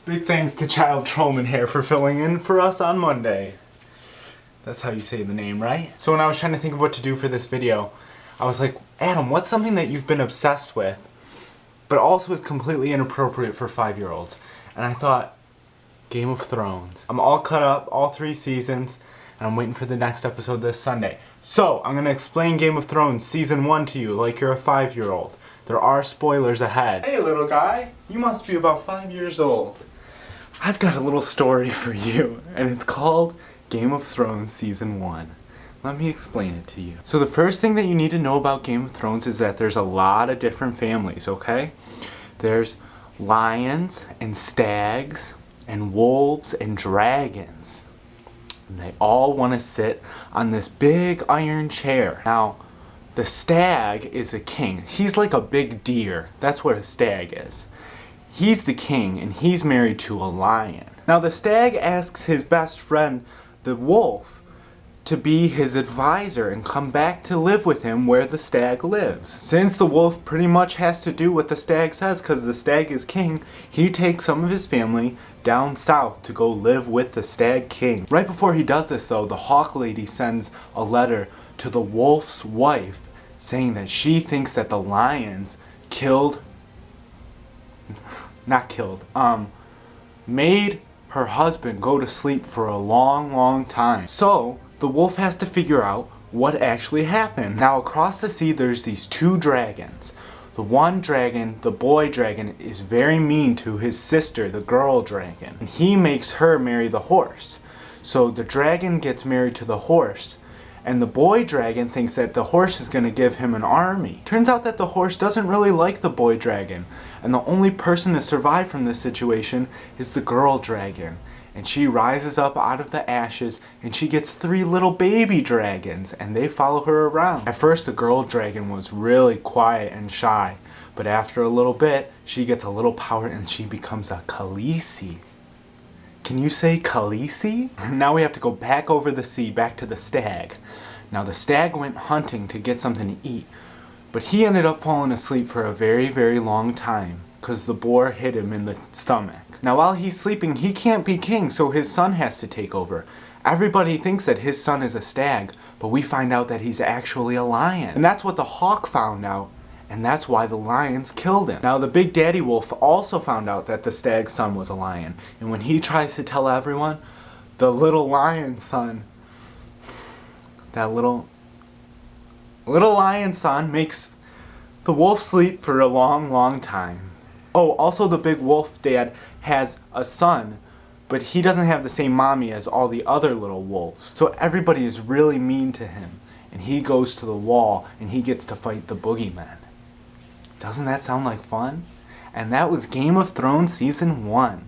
Big thanks to Child Trollman here for filling in for us on Monday. That's how you say the name, right? So when I was trying to think of what to do for this video, I was like, Adam, what's something that you've been obsessed with, but also is completely inappropriate for 5-year-olds? And I thought, Game of Thrones. I'm all caught up, all 3 seasons, and I'm waiting for the next episode this Sunday. So, I'm gonna explain Game of Thrones Season 1 to you like you're a 5-year-old. There are spoilers ahead. Hey little guy, you must be about 5 years old. I've got a little story for you, and it's called Game of Thrones Season 1. Let me explain it to you. So the first thing that you need to know about Game of Thrones is that there's a lot of different families, okay? There's lions and stags and wolves and dragons. And they all want to sit on this big iron chair. Now, the stag is a king. He's like a big deer. That's what a stag is. He's the king, and he's married to a lion. Now, the stag asks his best friend, the wolf, to be his advisor and come back to live with him where the stag lives. Since the wolf pretty much has to do what the stag says because the stag is king, he takes some of his family down south to go live with the stag king. Right before he does this though, the hawk lady sends a letter to the wolf's wife saying that she thinks that the lions made her husband go to sleep for a long time. So the wolf has to figure out what actually happened. Now across the sea there's these 2 dragons. The one dragon, the boy dragon, is very mean to his sister, the girl dragon. And he makes her marry the horse. So the dragon gets married to the horse, and the boy dragon thinks that the horse is going to give him an army. Turns out that the horse doesn't really like the boy dragon, and the only person to survive from this situation is the girl dragon. And she rises up out of the ashes, and she gets 3 little baby dragons, and they follow her around. At first, the girl dragon was really quiet and shy, but after a little bit, she gets a little power and she becomes a Khaleesi. Can you say Khaleesi? Now we have to go back over the sea, back to the stag. Now the stag went hunting to get something to eat, but he ended up falling asleep for a very long time because the boar hit him in the stomach. Now while he's sleeping, he can't be king, so his son has to take over. Everybody thinks that his son is a stag, but we find out that he's actually a lion. And that's what the hawk found out, and that's why the lions killed him. Now the big daddy wolf also found out that the stag's son was a lion, and when he tries to tell everyone, the little lion son, that little lion son makes the wolf sleep for a long time. Oh, also the big wolf dad has a son, but he doesn't have the same mommy as all the other little wolves. So everybody is really mean to him, and he goes to the wall and he gets to fight the boogeyman. Doesn't that sound like fun? And that was Game of Thrones Season 1.